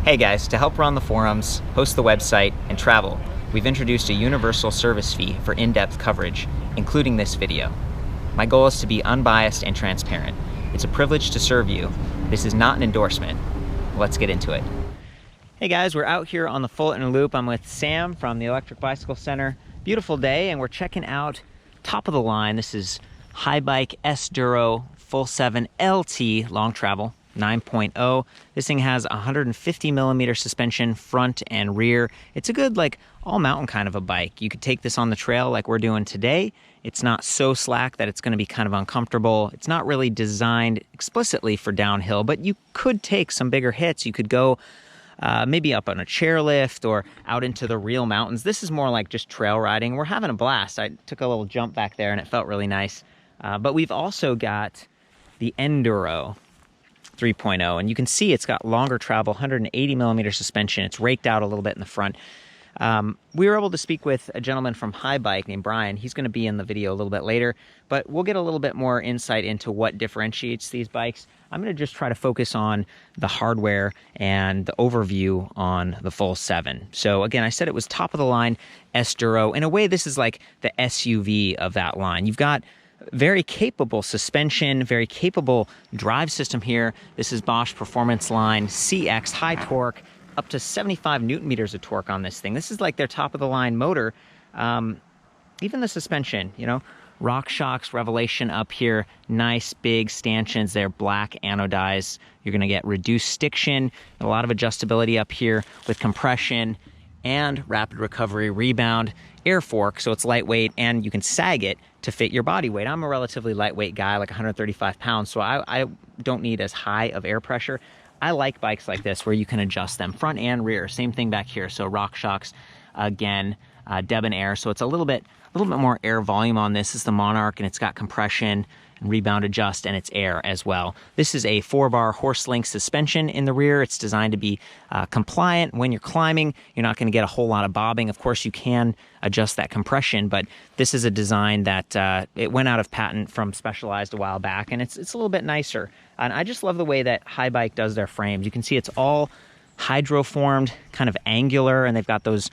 Hey guys, to help run the forums, host the website, and travel, we've introduced a universal service fee for in-depth coverage, including this video. My goal is to be unbiased and transparent. It's a privilege to serve you. This is not an endorsement. Let's get into it. Hey guys, we're out here on the Fulton Loop. I'm with Sam from the Electric Bicycle Center. Beautiful day, and we're checking out top of the line. This is Haibike SDURO FULLSEVEN LT long travel 9.0. This thing has 150 millimeter suspension front and rear. It's a good like all mountain kind of a bike. You could take this on the trail like we're doing today. It's not so slack that it's going to be kind of uncomfortable. It's not really designed explicitly for downhill, but you could take some bigger hits. You could go maybe up on a chairlift or out into the real mountains. This is more like just trail riding. We're having a blast. I took a little jump back there and it felt really nice. But we've also got the Enduro 3.0, and you can see it's got longer travel, 180 millimeter suspension. It's raked out a little bit in the front. We were able to speak with a gentleman from Haibike named Brian. He's going to be in the video a little bit later, but we'll get a little bit more insight into what differentiates these bikes. I'm going to just try to focus on the hardware and the overview on the FULLSEVEN. So again, I said it was top of the line SDURO. In a way, this is like the SUV of that line. You've got very capable suspension, very capable drive system here. This is Bosch Performance Line CX, high torque, up to 75 Newton meters of torque on this thing. This is like their top of the line motor. Even the suspension, you know, Rock Shocks Revelation up here, nice big stanchions. They're black anodized. You're gonna get reduced stiction, a lot of adjustability up here with compression and rapid recovery rebound, air fork, so it's lightweight, and you can sag it to fit your body weight. I'm a relatively lightweight guy, like 135 pounds, so I don't need as high of air pressure. I like bikes like this where you can adjust them front and rear. Same thing back here. So Rock Shocks, again, debonair. So it's a little bit more air volume on this. This is the Monarch, and it's got compression and rebound adjust, and it's air as well. This is a 4-bar horse link suspension in the rear. It's designed to be compliant. When you're climbing, you're not going to get a whole lot of bobbing. Of course, you can adjust that compression, but this is a design that it went out of patent from Specialized a while back, and it's a little bit nicer. And I just love the way that Haibike does their frames. You can see it's all hydroformed, kind of angular, and they've got those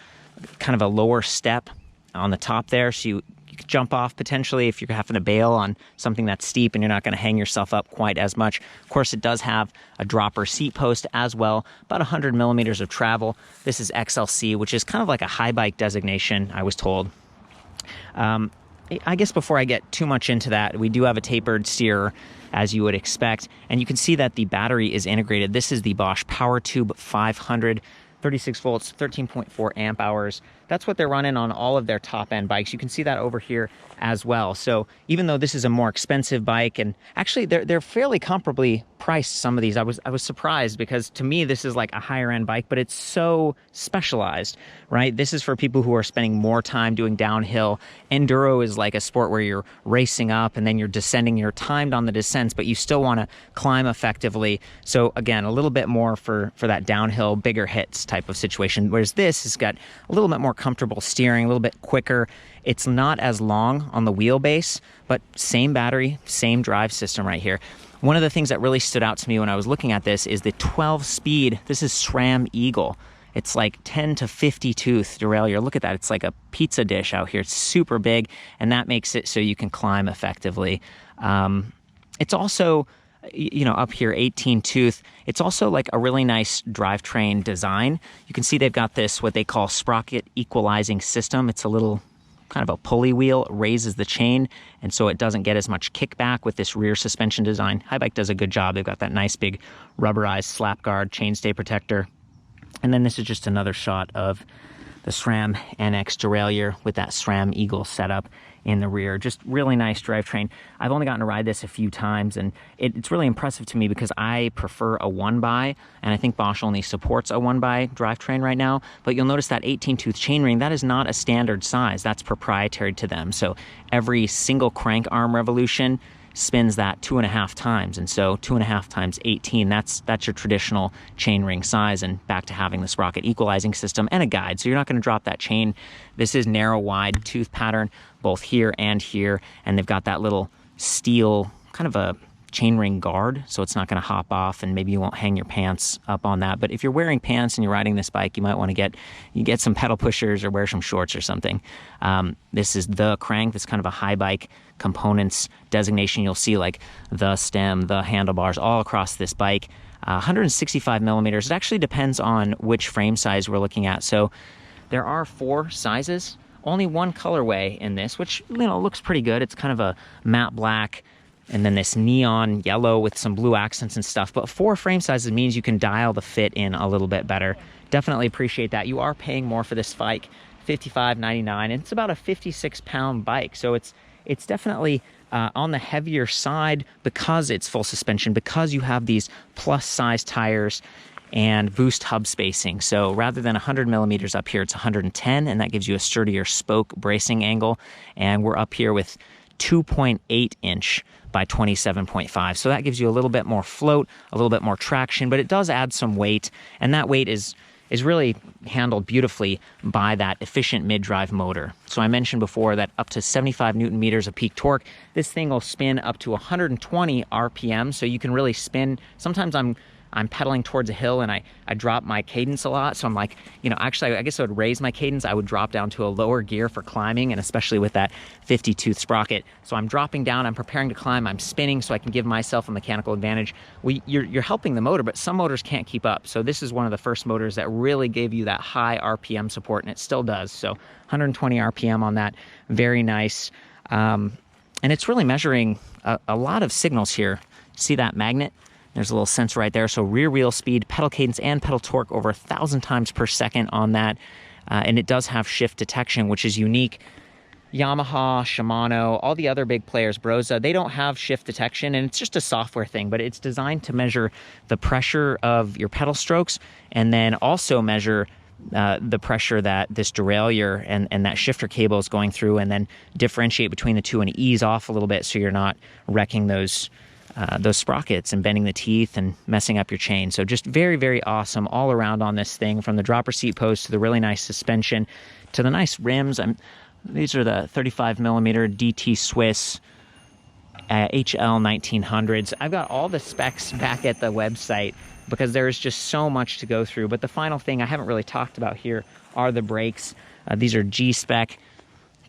kind of a lower step on the top there, so you could jump off potentially if you're having to bail on something that's steep and you're not going to hang yourself up quite as much. Of course, it does have a dropper seat post as well, about 100 millimeters of travel. This is XLC, which is kind of like a Haibike designation, I was told. I guess before I get too much into that, we do have a tapered steerer, as you would expect, and you can see that the battery is integrated. This is the Bosch PowerTube 500, 36 volts, 13.4 amp hours. That's what they're running on all of their top-end bikes. You can see that over here as well. So even though this is a more expensive bike, and actually they're fairly comparably priced, some of these, I was surprised, because to me this is like a higher-end bike, but it's so specialized, right? This is for people who are spending more time doing downhill. Enduro is like a sport where you're racing up and then you're descending. You're timed on the descents, but you still want to climb effectively. So again, a little bit more for that downhill, bigger hits type of situation, whereas this has got a little bit more comfortable steering, a little bit quicker. It's not as long on the wheelbase, but same battery, same drive system right here. One of the things that really stood out to me when I was looking at this is the 12-speed. This is SRAM Eagle. It's like 10 to 50 tooth derailleur. Look at that. It's like a pizza dish out here. It's super big, and that makes it so you can climb effectively. It's also, you know, up here, 18 tooth. It's also like a really nice drivetrain design. You can see they've got this, what they call sprocket equalizing system. It's a little kind of a pulley wheel, raises the chain, and so it doesn't get as much kickback with this rear suspension design. Haibike does a good job. They've got that nice big rubberized slap guard, chainstay protector. And then this is just another shot of the SRAM NX derailleur with that SRAM Eagle setup in the rear. Just really nice drivetrain. I've only gotten to ride this a few times, and it's really impressive to me because I prefer a 1x, and I think Bosch only supports a 1x drivetrain right now. But you'll notice that 18-tooth chainring, that is not a standard size. That's proprietary to them. So every single crank arm revolution spins that 2.5 times, and so 2.5 times 18, that's your traditional chainring size, and back to having the sprocket equalizing system and a guide, so you're not going to drop that chain. This is narrow wide tooth pattern both here, and they've got that little steel, kind of a chainring guard, so it's not going to hop off, and maybe you won't hang your pants up on that. But if you're wearing pants and you're riding this bike, you might want to get some pedal pushers or wear some shorts or something. This is the crank. That's kind of a Haibike components designation. You'll see like the stem, the handlebars all across this bike. 165 millimeters. It actually depends on which frame size we're looking at. So there are 4 sizes. Only one colorway in this, which looks pretty good. It's kind of a matte black, and then this neon yellow with some blue accents and stuff. But 4 frame sizes means you can dial the fit in a little bit better. Definitely appreciate that. You are paying more for this bike, $55.99, and it's about a 56-pound bike. So it's definitely on the heavier side because it's full suspension, because you have these plus size tires and boost hub spacing. So rather than 100 millimeters up here, it's 110, and that gives you a sturdier spoke bracing angle. And we're up here with 2.8 inch by 27.5. So that gives you a little bit more float, a little bit more traction, but it does add some weight, and that weight is really handled beautifully by that efficient mid-drive motor. So I mentioned before that up to 75 Newton meters of peak torque, this thing will spin up to 120 RPM, so you can really spin. Sometimes I'm pedaling towards a hill and I drop my cadence a lot. So I'm like, actually, I guess I would raise my cadence. I would drop down to a lower gear for climbing, and especially with that 50-tooth sprocket. So I'm dropping down, I'm preparing to climb, I'm spinning so I can give myself a mechanical advantage. You're helping the motor, but some motors can't keep up. So this is one of the first motors that really gave you that high RPM support, and it still does. So 120 RPM on that, very nice. And it's really measuring a lot of signals here. See that magnet? There's a little sensor right there. So rear wheel speed, pedal cadence, and pedal torque over 1,000 times per second on that. And it does have shift detection, which is unique. Yamaha, Shimano, all the other big players, Brose, they don't have shift detection, and it's just a software thing, but it's designed to measure the pressure of your pedal strokes and then also measure the pressure that this derailleur and that shifter cable is going through, and then differentiate between the two and ease off a little bit so you're not wrecking those sprockets and bending the teeth and messing up your chain. So just very, very awesome all around on this thing, from the dropper seat post to the really nice suspension to the nice rims. These are the 35 millimeter DT Swiss HL 1900s. I've got all the specs back at the website because there's just so much to go through. But the final thing I haven't really talked about here are the brakes. These are G-Spec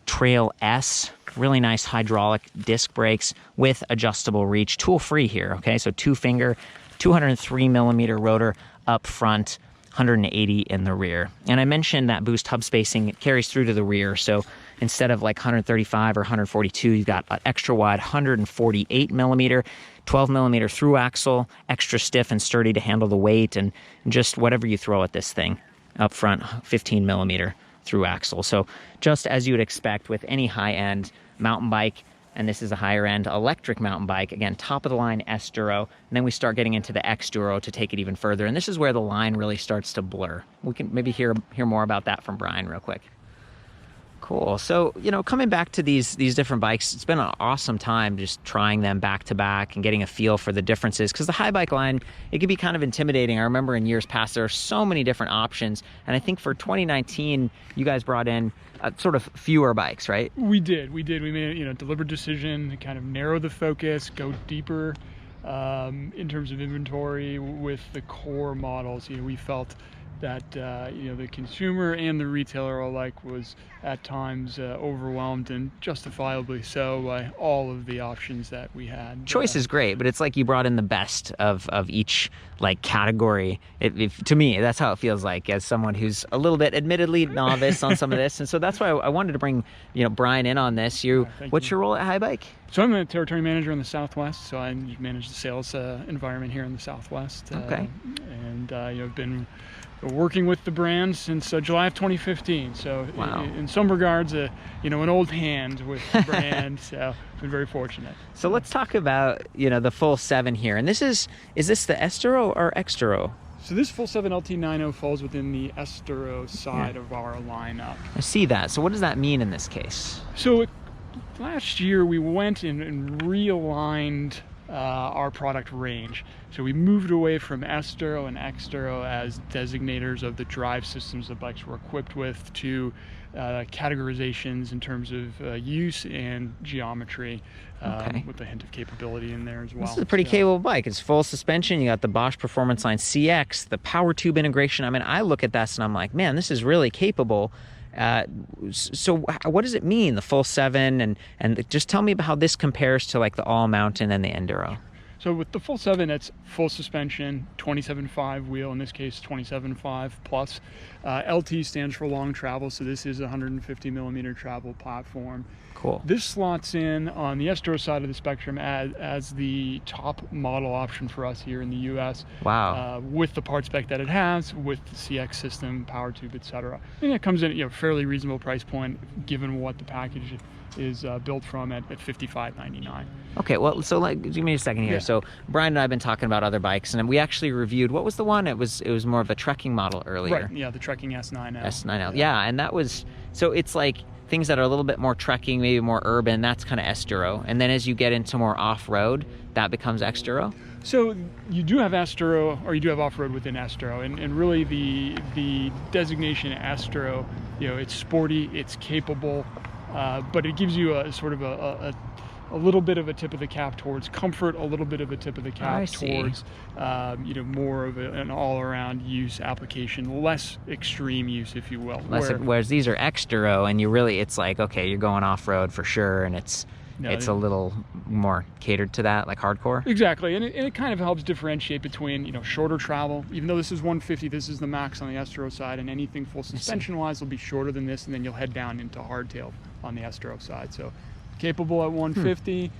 Trail S, really nice hydraulic disc brakes with adjustable reach, tool free here. Okay, so 2-finger, 203 millimeter rotor up front, 180 in the rear. And I mentioned that boost hub spacing, it carries through to the rear. So instead of like 135 or 142, you've got an extra wide 148 millimeter, 12 millimeter through axle, extra stiff and sturdy to handle the weight and just whatever you throw at this thing. Up front, 15 millimeter through axle. So just as you would expect with any high-end mountain bike, and this is a higher-end electric mountain bike. Again, top-of-the-line SDURO, and then we start getting into the X-Duro to take it even further, and this is where the line really starts to blur. We can maybe hear more about that from Brian real quick. Cool. So, coming back to these different bikes, it's been an awesome time just trying them back to back and getting a feel for the differences, because the Haibike line, it can be kind of intimidating. I remember in years past, there are so many different options, and I think for 2019, you guys brought in sort of fewer bikes, right? We did. We made a deliberate decision to kind of narrow the focus, go deeper in terms of inventory with the core models. We felt that the consumer and the retailer alike was at times overwhelmed, and justifiably so, by all of the options that we had. Choice is great, but it's like you brought in the best of each category. To me, that's how it feels like, as someone who's a little bit admittedly novice on some of this. And so that's why I wanted to bring Brian in on this. What's your role at Haibike? So I'm a territory manager in the Southwest, so I manage the sales environment here in the Southwest. Okay. And I've been working with the brand since July of 2015. So wow. In some regards, an old hand with the brand. So I've been very fortunate. So let's talk about the full 7 here. And is this the SDURO or X-Duro? So this full 7 LT90 falls within the SDURO side of our lineup. I see that. So what does that mean in this case? So last year we went and realigned our product range. So we moved away from SDURO and XDURO as designators of the drive systems the bikes were equipped with to categorizations in terms of use and geometry, with a hint of capability in there as well. This is a pretty capable bike. It's full suspension. You got the Bosch Performance Line CX, the PowerTube integration. I mean, I look at this and I'm like, man, this is really capable. So what does it mean, the full 7? And just tell me about how this compares to like the all mountain and the Enduro. So with the full 7, it's full suspension, 27.5 wheel, in this case 27.5 plus. LT stands for long travel, so this is a 150 millimeter travel platform. Cool. This slots in on the SDURO side of the spectrum as the top model option for us here in the US. Wow. With the part spec that it has, with the CX system, PowerTube, etc. And it comes in at a fairly reasonable price point given what the package is built from at $55.99. Okay, well, so like, give me a second here. Yeah. So Brian and I have been talking about other bikes, and we actually reviewed, what was the one? It was more of a trekking model earlier. Right, yeah, the trekking S9L. S9L, yeah, and that was, so it's like things that are a little bit more trekking, maybe more urban, that's kind of SDURO. And then as you get into more off-road, that becomes XDURO? So you do have SDURO, or you do have off-road within SDURO, and really the designation SDURO, it's sporty, it's capable, but it gives you a sort of a little bit of a tip of the cap towards comfort, a little bit of a tip of the cap towards more of an all-around use application, less extreme use, if you will. Whereas these are XDURO, and it's like, okay, you're going off-road for sure, and it's a little more catered to that, like hardcore. Exactly, and it kind of helps differentiate between shorter travel. Even though this is 150, this is the max on the SDURO side, and anything full suspension-wise will be shorter than this, and then you'll head down into hardtail on the SDURO side. So capable at 150,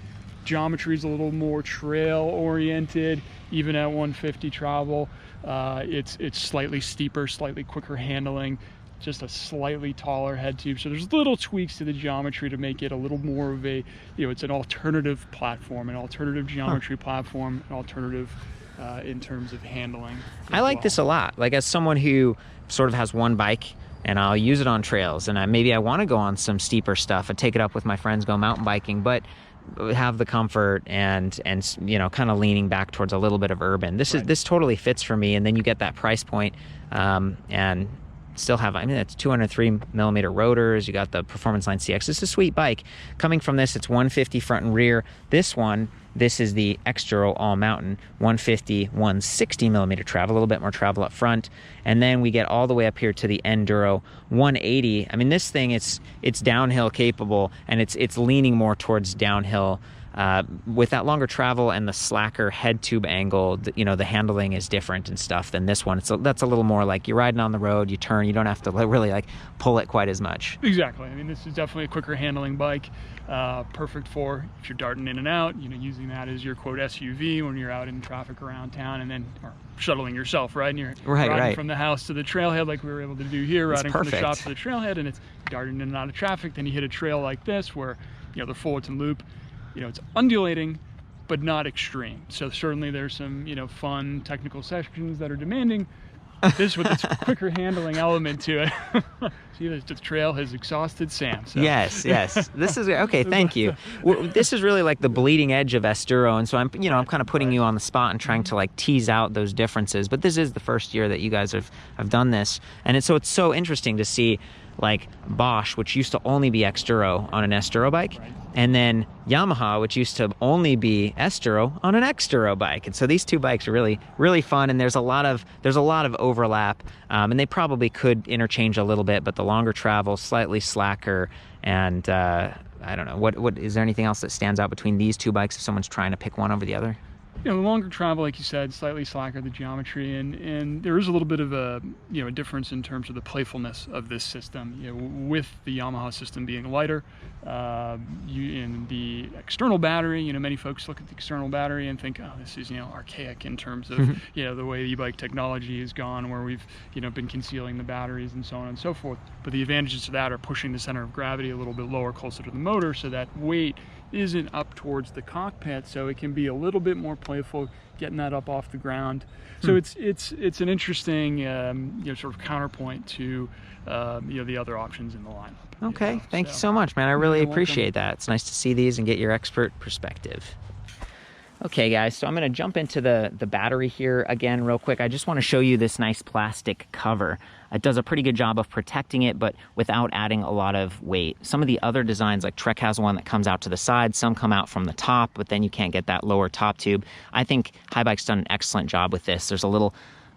geometry is a little more trail-oriented, even at 150 travel. It's slightly steeper, slightly quicker handling, just a slightly taller head tube. So there's little tweaks to the geometry to make it a little more of a, it's an alternative platform, an alternative geometry platform, an alternative in terms of handling. I like this a lot. Like, as someone who sort of has one bike, and I'll use it on trails, and maybe I want to go on some steeper stuff and take it up with my friends, go mountain biking, but have the comfort and kind of leaning back towards a little bit of urban. This totally fits for me. And then you get that price point, and still have, it's 203 millimeter rotors. You got the Performance Line CX. It's a sweet bike. Coming from this, it's 150 front and rear. This is the XDURO all mountain, 150, 160 millimeter travel, a little bit more travel up front. And then we get all the way up here to the Enduro 180. This thing, it's downhill capable, and it's leaning more towards downhill. With that longer travel and the slacker head tube angle, the handling is different and stuff than this one. That's a little more like you're riding on the road, you turn, you don't have to really like pull it quite as much. Exactly. This is definitely a quicker handling bike, perfect for if you're darting in and out, using that as your quote SUV when you're out in traffic around town, and then shuttling yourself, right? And you're riding from the house to the trailhead like we were able to do here, riding from the shop to the trailhead, and it's darting in and out of traffic. Then you hit a trail like this where they're forward and loop. It's undulating, but not extreme. So certainly there's some, fun technical sections that are demanding. This with its quicker handling element to it. See, the trail has exhausted Sam. So. Yes. This is okay. Thank you. This is really like the bleeding edge of SDURO, and so I'm kind of putting you on the spot and trying to like tease out those differences. But this is the first year that you guys have done this, and it's so interesting to see like Bosch, which used to only be XDURO on an SDURO bike, and then Yamaha, which used to only be SDURO on an XDURO bike. And so these two bikes are really, really fun, and there's a lot of overlap, and they probably could interchange a little bit, but the longer travel, slightly slacker, and I don't know, what is there anything else that stands out between these two bikes if someone's trying to pick one over the other? The longer travel, like you said, slightly slacker the geometry, and there is a little bit of a a difference in terms of the playfulness of this system. With the Yamaha system being lighter, in the external battery, many folks look at the external battery and think, oh, this is archaic in terms of the way e-bike technology has gone, where we've been concealing the batteries and so on and so forth. But the advantages to that are pushing the center of gravity a little bit lower, closer to the motor, so that weight isn't up towards the cockpit, so it can be a little bit more playful, getting that up off the ground. So it's an interesting sort of counterpoint to the other options in the lineup. Okay, thank you so much, man. I really appreciate that. It's nice to see these and get your expert perspective. Okay guys, so I'm gonna jump into the battery here again real quick. I just wanna show you this nice plastic cover. It does a pretty good job of protecting it, but without adding a lot of weight. Some of the other designs, like Trek has one that comes out to the side, some come out from the top, but then you can't get that lower top tube. I think Haibike's done an excellent job with this. There's a little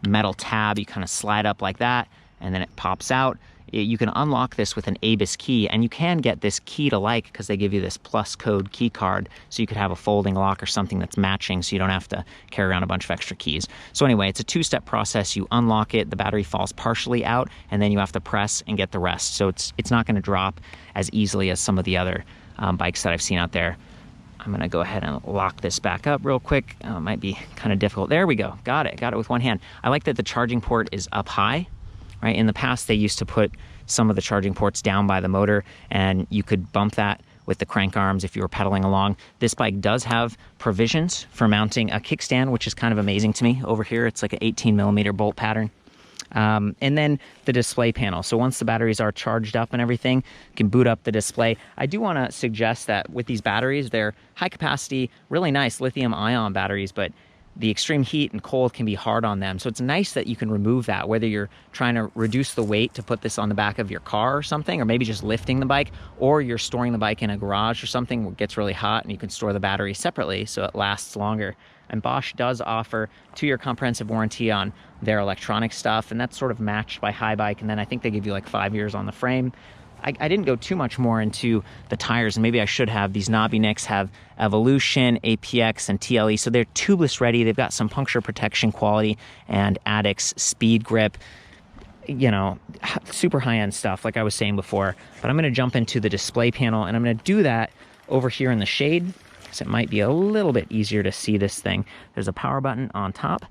metal tab, you kind of slide up like that, and then it pops out. You can unlock this with an ABIS key, and you can get this key to like because they give you this plus code key card, so you could have a folding lock or something that's matching, so you don't have to carry around a bunch of extra keys. So anyway, it's a two-step process. You unlock it, the battery falls partially out, and then you have to press and get the rest. So it's not going to drop as easily as some of the other bikes that I've seen out there. I'm going to go ahead and lock this back up real quick. It might be kind of difficult. There we go. Got it with one hand. I like that the charging port is up high. Right? In the past, they used to put some of the charging ports down by the motor, and you could bump that with the crank arms if you were pedaling along. This bike does have provisions for mounting a kickstand, which is kind of amazing to me. Over here, it's like an 18mm bolt pattern. And then the display panel. So once the batteries are charged up and everything, you can boot up the display. I do want to suggest that with these batteries, they're high capacity, really nice lithium ion batteries, but the extreme heat and cold can be hard on them. So it's nice that you can remove that, whether you're trying to reduce the weight to put this on the back of your car or something, or maybe just lifting the bike, or you're storing the bike in a garage or something where it gets really hot and you can store the battery separately so it lasts longer. And Bosch does offer 2-year comprehensive warranty on their electronic stuff, and that's sort of matched by Haibike, and then I think they give you like 5 years on the frame. I didn't go too much more into the tires, and maybe I should have. These knobby nicks have Evolution, APX, and TLE, so they're tubeless ready. They've got some puncture protection quality and Addix speed grip, you know, super high-end stuff like I was saying before. But I'm going to jump into the display panel, and I'm going to do that over here in the shade, so it might be a little bit easier to see this thing. There's a power button on top.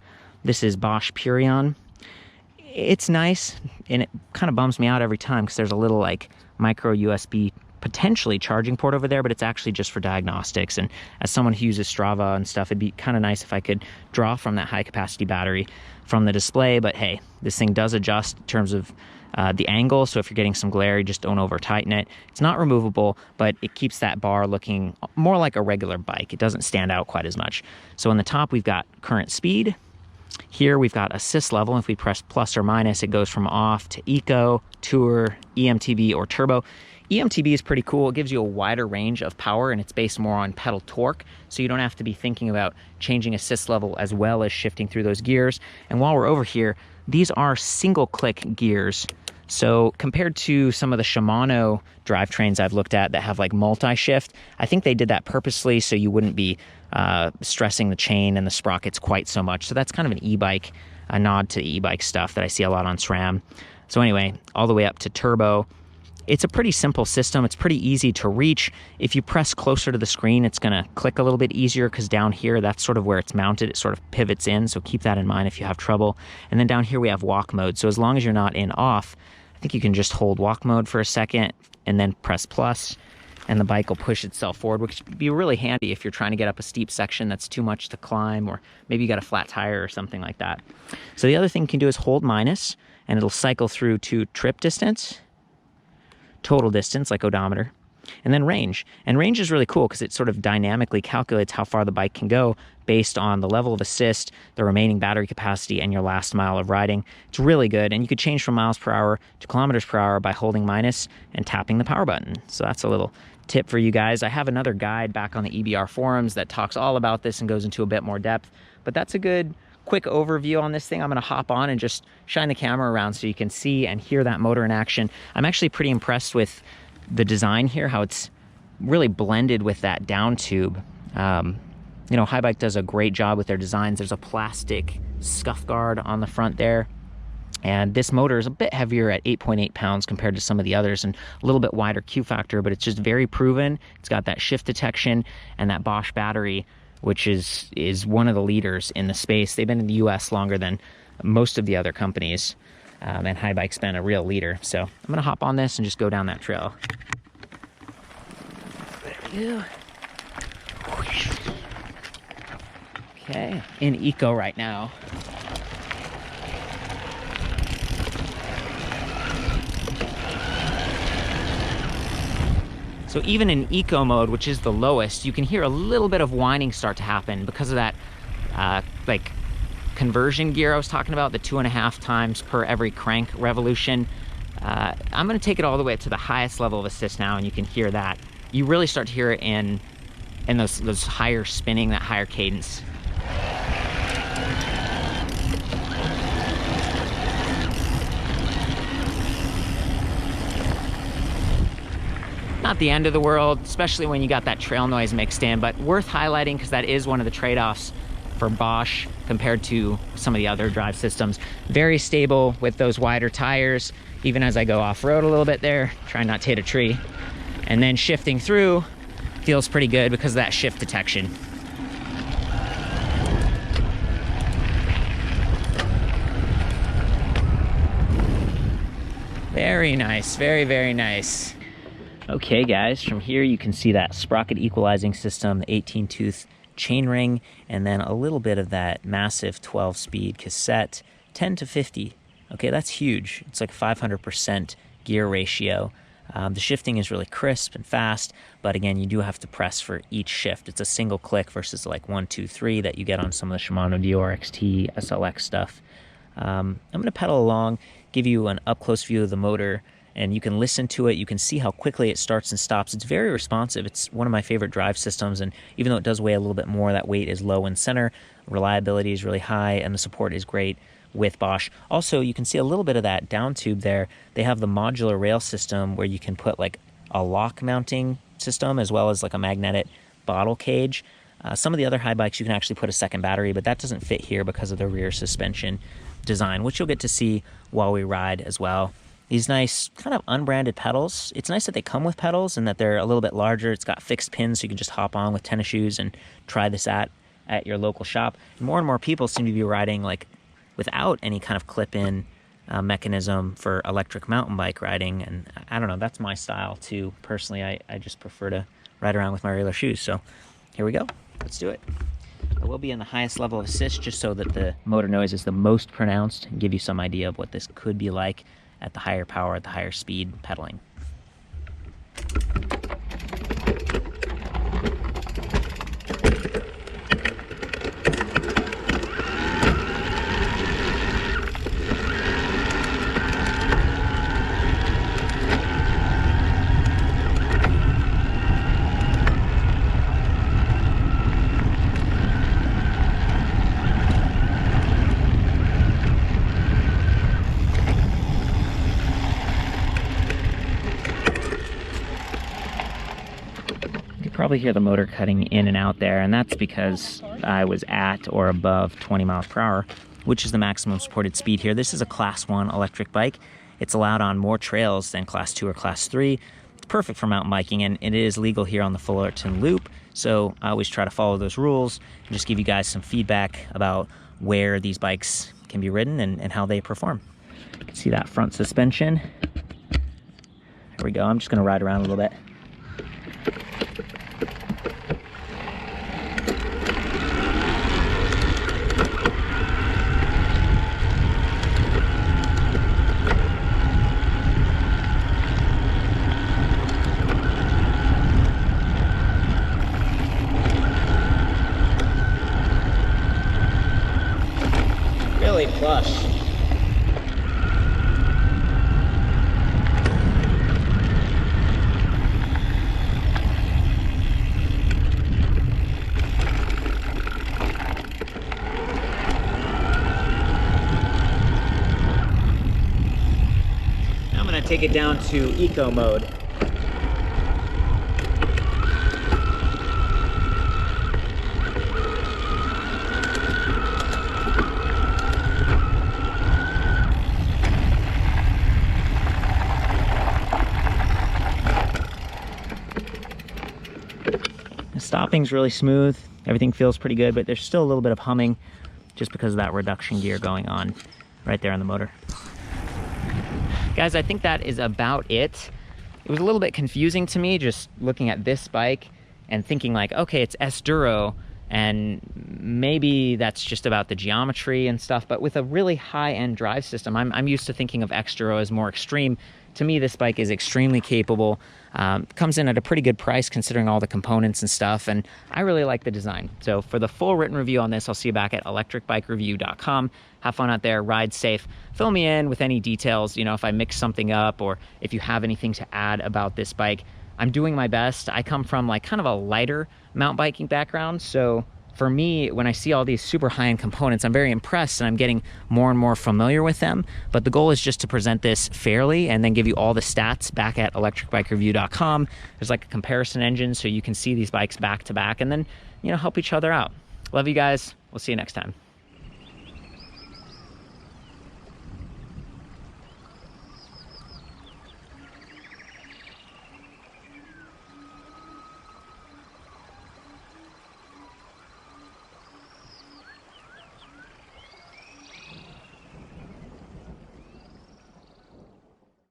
This is Bosch Purion. It's nice, and it kind of bums me out every time because there's a little like micro USB potentially charging port over there, but it's actually just for diagnostics. And as someone who uses Strava and stuff, it'd be kind of nice if I could draw from that high capacity battery from the display. But hey, this thing does adjust in terms of the angle, so if you're getting some glare, you just don't over tighten it. It's not removable, but it keeps that bar looking more like a regular bike. It doesn't stand out quite as much. So on the top, we've got current speed. Here we've got assist level. If we press plus or minus, it goes from off to eco, tour, EMTB, or turbo. EMTB is pretty cool. It gives you a wider range of power, and it's based more on pedal torque, so you don't have to be thinking about changing assist level as well as shifting through those gears. And while we're over here, these are single click gears. So compared to some of the Shimano drivetrains I've looked at that have like multi-shift, I think they did that purposely so you wouldn't be stressing the chain and the sprockets quite so much. So that's kind of an e-bike, a nod to e-bike stuff that I see a lot on SRAM. So anyway, all the way up to turbo. It's a pretty simple system. It's pretty easy to reach. If you press closer to the screen, it's going to click a little bit easier because down here, that's sort of where it's mounted. It sort of pivots in, so keep that in mind if you have trouble. And then down here, we have walk mode. So as long as you're not in off, I think you can just hold walk mode for a second and then press plus, and the bike will push itself forward, which would be really handy if you're trying to get up a steep section that's too much to climb, or maybe you got a flat tire or something like that. So the other thing you can do is hold minus, and it'll cycle through to trip distance, total distance like odometer, and then range. And range is really cool because it sort of dynamically calculates how far the bike can go based on the level of assist, the remaining battery capacity, and your last mile of riding. It's really good, and you could change from miles per hour to kilometers per hour by holding minus and tapping the power button. So that's a little tip for you guys. I have another guide back on the EBR forums that talks all about this and goes into a bit more depth, but that's a good quick overview on this thing. I'm going to hop on and just shine the camera around so you can see and hear that motor in action. I'm actually pretty impressed with the design here, how it's really blended with that down tube. You know, Haibike does a great job with their designs. There's a plastic scuff guard on the front there. And this motor is a bit heavier at 8.8 pounds compared to some of the others, and a little bit wider Q factor, but it's just very proven. It's got that shift detection and that Bosch battery, which is one of the leaders in the space. They've been in the US longer than most of the other companies, and Haibike's been a real leader. So I'm gonna hop on this and just go down that trail. There we go. Okay, in eco right now. So So even in eco mode, which is the lowest, you can hear a little bit of whining start to happen because of that like conversion gear I was talking about, the 2.5 times per every crank revolution. I'm gonna take it all the way to the highest level of assist now, and you can hear that. You really start to hear it in those higher spinning, that higher cadence. Not the end of the world, especially when you got that trail noise mixed in, but worth highlighting because that is one of the trade-offs for Bosch compared to some of the other drive systems. Very stable with those wider tires, even as I go off-road a little bit there, trying not to hit a tree. And then shifting through feels pretty good because of that shift detection. Very nice, very, very nice. Okay guys, from here you can see that sprocket equalizing system, the 18-tooth chainring, and then a little bit of that massive 12-speed cassette, 10 to 50. Okay, that's huge. It's like 500% gear ratio. The shifting is really crisp and fast, but again, you do have to press for each shift. It's a single click versus like 1, 2, 3 that you get on some of the Shimano DRXT, SLX stuff. I'm gonna pedal along, give you an up-close view of the motor, and you can listen to it. You can see how quickly it starts and stops. It's very responsive. It's one of my favorite drive systems, and even though it does weigh a little bit more, that weight is low in center, reliability is really high, and the support is great with Bosch. Also, you can see a little bit of that down tube there. They have the modular rail system where you can put like a lock mounting system as well as like a magnetic bottle cage. Some of the other high bikes you can actually put a second battery, but that doesn't fit here because of the rear suspension design, which you'll get to see while we ride as well. These nice kind of unbranded pedals. It's nice that they come with pedals and that they're a little bit larger. It's got fixed pins so you can just hop on with tennis shoes and try this at your local shop. And more people seem to be riding like without any kind of clip-in mechanism for electric mountain bike riding. And I don't know, that's my style too. Personally, I just prefer to ride around with my regular shoes. So here we go, let's do it. I will be in the highest level of assist just so that the motor noise is the most pronounced and give you some idea of what this could be like at the higher power, at the higher speed pedaling. Probably hear the motor cutting in and out there, and that's because I was at or above 20 miles per hour, which is the maximum supported speed here. This is a Class 1 electric bike. It's allowed on more trails than Class 2 or Class 3. It's perfect for mountain biking, and it is legal here on the Fullerton Loop, so I always try to follow those rules and just give you guys some feedback about where these bikes can be ridden and how they perform. You can see that front suspension. There we go. I'm just going to ride around a little bit. Really plush. I'm going to take it down to eco mode. Stopping's really smooth, everything feels pretty good, but there's still a little bit of humming just because of that reduction gear going on right there on the motor. Guys, I think that is about it. It was a little bit confusing to me just looking at this bike and thinking like, okay, it's SDURO, And maybe that's just about the geometry and stuff, but with a really high-end drive system, I'm used to thinking of X-Duro as more extreme. To me, this bike is extremely capable, comes in at a pretty good price considering all the components and stuff, and I really like the design. So for the full written review on this, I'll see you back at ElectricBikeReview.com. Have fun out there, ride safe. Fill me in with any details, you know, if I mix something up or if you have anything to add about this bike. I'm doing my best. I come from like kind of a lighter mountain biking background, so for me, when I see all these super high-end components, I'm very impressed and I'm getting more and more familiar with them. But the goal is just to present this fairly and then give you all the stats back at ElectricBikeReview.com. There's like a comparison engine so you can see these bikes back to back and then, you know, help each other out. Love you guys. We'll see you next time.